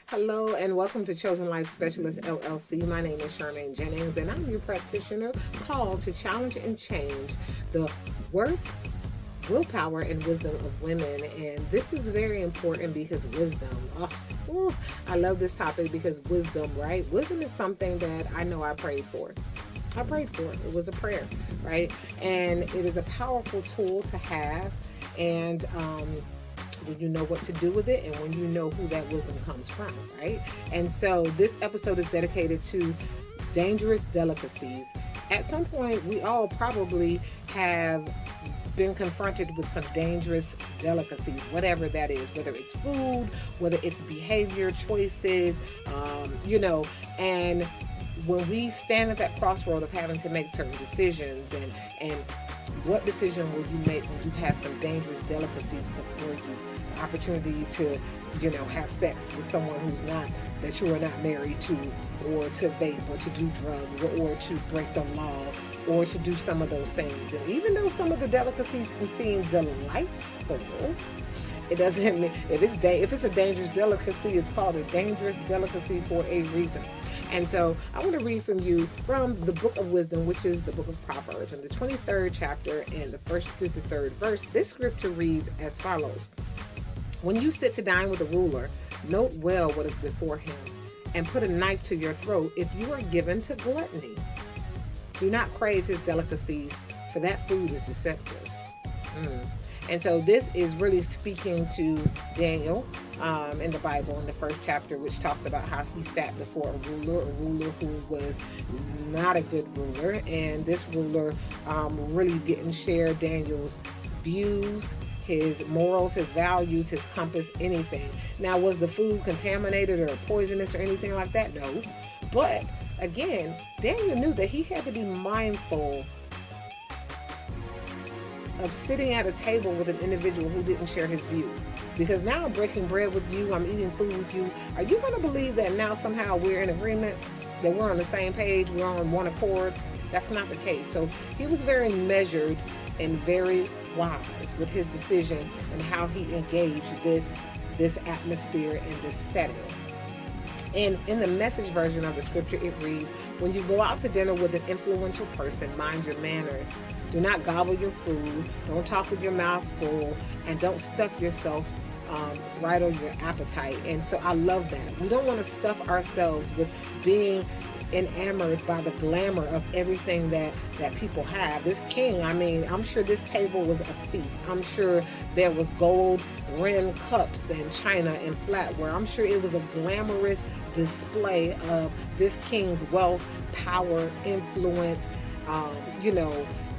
Hello and welcome to Chosen Life Specialist LLC. My name is Charmaine Jennings and I'm your practitioner called to challenge and change the worth, willpower, and wisdom of women. And this is very important because wisdom, I love this topic because wisdom, right? Wisdom is something that I know I prayed for. It was a prayer, right? And it is a powerful tool to have. And when you know what to do with it and when you know who that wisdom comes from, right? And so this episode is dedicated to dangerous delicacies. At some point, we all probably have been confronted with some dangerous delicacies, whatever that is, whether it's food, whether it's behavior choices, and when we stand at that crossroad of having to make certain decisions and what decision will you make when you have some dangerous delicacies before you? The opportunity to, have sex with someone that you are not married to, or to vape, or to do drugs, or to break the law, or to do some of those things. And even though some of the delicacies can seem delightful, it doesn't mean, if it's a dangerous delicacy, it's called a dangerous delicacy for a reason. And so I want to read from you from the book of wisdom, which is the book of Proverbs, in the 23rd chapter and the 1st through the 3rd verse. This scripture reads as follows. When you sit to dine with a ruler, note well what is before him, and put a knife to your throat if you are given to gluttony. Do not crave his delicacies, for that food is deceptive. And so this is really speaking to Daniel in the Bible in the 1st chapter, which talks about how he sat before a ruler who was not a good ruler. And this ruler really didn't share Daniel's views, his morals, his values, his compass, anything. Now, was the food contaminated or poisonous or anything like that? No. But again, Daniel knew that he had to be mindful of sitting at a table with an individual who didn't share his views. Because now I'm breaking bread with you, I'm eating food with you. Are you going to believe that now somehow we're in agreement, that we're on the same page, we're on one accord? That's not the case. So he was very measured and very wise with his decision and how he engaged this atmosphere and this setting. And in the Message version of the scripture, it reads, when you go out to dinner with an influential person, mind your manners. Do not gobble your food. Don't talk with your mouth full. And don't stuff yourself, bridle your appetite. And so I love that. We don't want to stuff ourselves with being enamored by the glamour of everything that people have. This king, I'm sure this table was a feast. I'm sure there was gold rimmed cups and china and flatware. I'm sure it was a glamorous display of this king's wealth, power, influence.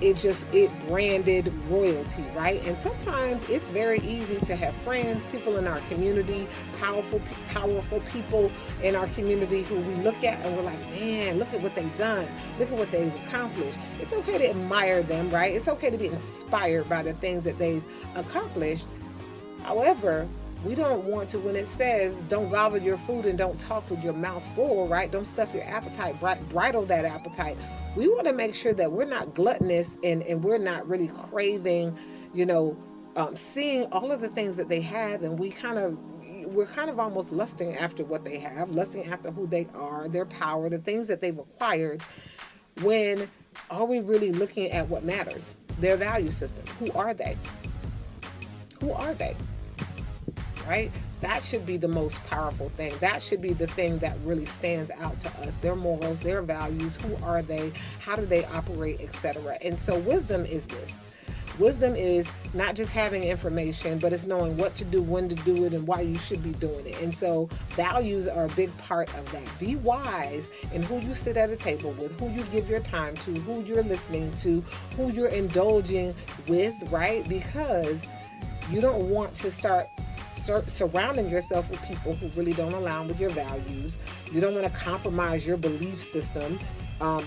It branded royalty, right? And sometimes it's very easy to have friends, people in our community, powerful people in our community who we look at and we're like, man, look at what they've done. Look at what they've accomplished. It's okay to admire them, right? It's okay to be inspired by the things that they've accomplished. However, we don't want to, when it says don't gobble your food and don't talk with your mouth full, right? Don't stuff your appetite, bridle that appetite. We want to make sure that we're not gluttonous and we're not really craving, seeing all of the things that they have, and we're kind of almost lusting after what they have, lusting after who they are, their power, the things that they've acquired, when are we really looking at what matters? Their value system. Who are they? Who are they? Right? That should be the most powerful thing. That should be the thing that really stands out to us. Their morals, their values, who are they? How do they operate, etc. And so wisdom is this. Wisdom is not just having information, but it's knowing what to do, when to do it, and why you should be doing it. And so values are a big part of that. Be wise in who you sit at a table with, who you give your time to, who you're listening to, who you're indulging with, right? Because you don't want to start surrounding yourself with people who really don't align with your values. You don't want to compromise your belief system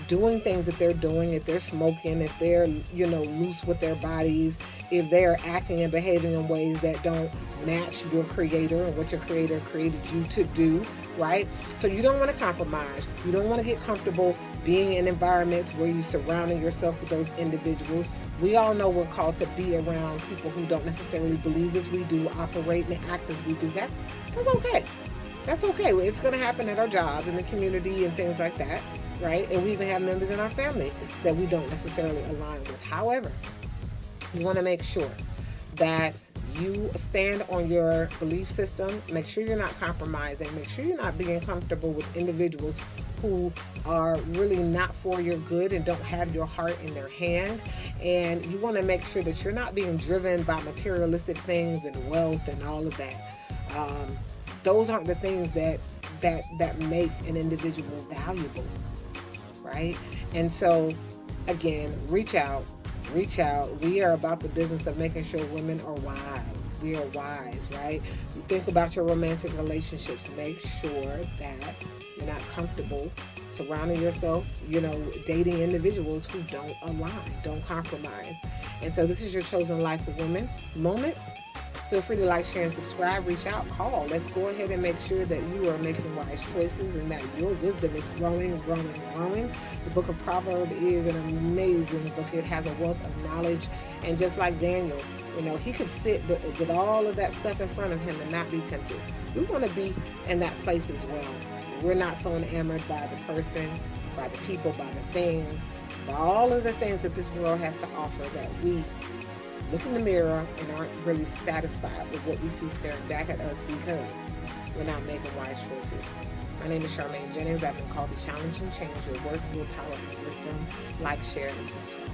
doing things that they're doing, if they're smoking, if they're, loose with their bodies, if they're acting and behaving in ways that don't match your creator and what your creator created you to do, right? So you don't want to compromise. You don't want to get comfortable being in environments where you're surrounding yourself with those individuals. We all know we're called to be around people who don't necessarily believe as we do, operate and act as we do. That's okay. That's okay. It's going to happen at our job, in the community, and things like that, right? And we even have members in our family that we don't necessarily align with. However, you want to make sure that you stand on your belief system. Make sure you're not compromising. Make sure you're not being comfortable with individuals who are really not for your good and don't have your heart in their hand. And you want to make sure that you're not being driven by materialistic things and wealth and all of that. Those aren't the things that make an individual valuable, right? And so, again, reach out. We are about the business of making sure women are wise. We are wise, right? You think about your romantic relationships. Make sure that you're not comfortable surrounding yourself, dating individuals who don't align, don't compromise. And so this is your Chosen Life of Women moment. Feel free to like, share, and subscribe. Reach out, call. Let's go ahead and make sure that you are making wise choices and that your wisdom is growing. The book of Proverbs is an amazing book. It has a wealth of knowledge. And just like Daniel, he could sit with all of that stuff in front of him and not be tempted. We want to be in that place as well. We're not so enamored by the person, by the people, by the things, by all of the things that this world has to offer, that we look in the mirror and aren't really satisfied with what we see staring back at us because we're not making wise choices. My name is Charmaine Jennings. I've been called to challenge and change your work, willpower, and wisdom. Like, share, and subscribe.